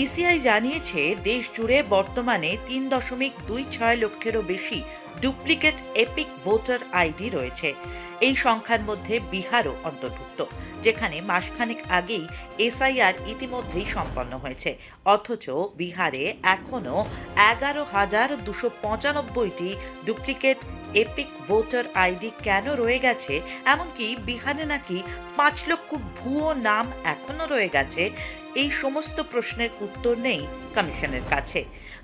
ECI জানিয়েছে, দেশ জুড়ে বর্তমানে ৩.26 লক্ষেরও বেশি ডুপ্লিকেট এপিক ভোটার আইডি রয়েছে। এই সংখ্যার মধ্যে বিহারও অন্তর্ভুক্ত, যেখানে মাসখানেক আগেই এসআইআর ইতিমধ্যেই সম্পন্ন হয়েছে। অথচ বিহারে এখনও ১১,২৯৫টি ডুপ্লিকেট এপিক ভোটার আইডি কেন রয়ে গেছে, এমনকি বিহারে নাকি ৫ লক্ষ ভুয়ো নাম এখনও রয়ে গেছে, এই সমস্ত প্রশ্নের উত্তর নেই কমিশনের কাছে।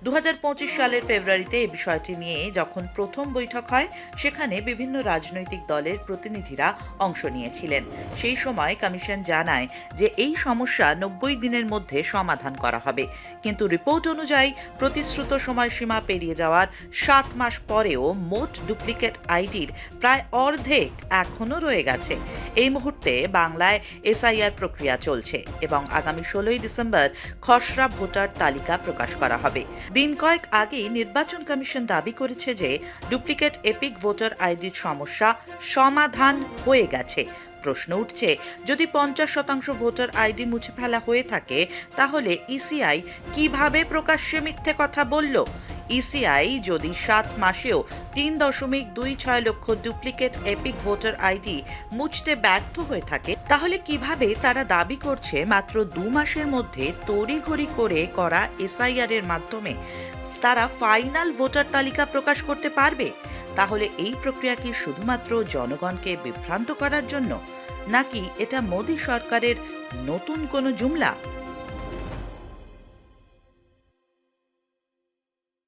২০২৫ সালের ফেব্রুয়ারিতে এই বিষয়টি নিয়ে যখন প্রথম বৈঠক হয়, সেখানে বিভিন্ন রাজনৈতিক দলের প্রতিনিধিরা অংশ নিয়েছিলেন। সেই সময় কমিশন জানায় যে এই সমস্যা ৯০ দিনের মধ্যে সমাধান করা হবে। কিন্তু রিপোর্ট অনুযায়ী প্রতিশ্রুত সময়সীমা পেরিয়ে যাওয়ার ৭ মাস পরেও মোট ডুপ্লিকেট আইডির প্রায় অর্ধেক এখনও রয়ে গেছে। এই মুহূর্তে বাংলায় এসআইআর প্রক্রিয়া চলছে এবং আগামী ১৬ই ডিসেম্বর খসড়া ভোটার তালিকা প্রকাশ করা হবে। দিন কয়েক আগেই নির্বাচন কমিশন দাবি করেছে যে ডুপ্লিকেট এপিক ভোটার আইডির সমস্যা সমাধান হয়ে গেছে। প্রশ্ন উঠছে, যদি ৫০% ভোটার আইডি মুছে ফেলা হয়ে থাকে, তাহলে ইসিআই কিভাবে প্রকাশ্যে মিথ্যে কথা বলল? ইসিআই যদি ৭ মাসেও ৩.26 লক্ষ ডুপ্লিকেট এপিক ভোটার আইডি মুছতে ব্যর্থ হয়ে থাকে, তাহলে কিভাবে তারা দাবি করছে মাত্র ২ মাসের মধ্যে তড়িঘড়ি করে করা এসআইআর এর মাধ্যমে তারা ফাইনাল ভোটার তালিকা প্রকাশ করতে পারবে? তাহলে এই প্রক্রিয়া কি শুধুমাত্র জনগণকে বিভ্রান্ত করার জন্য, নাকি এটা মোদী সরকারের নতুন কোনো জুমলা?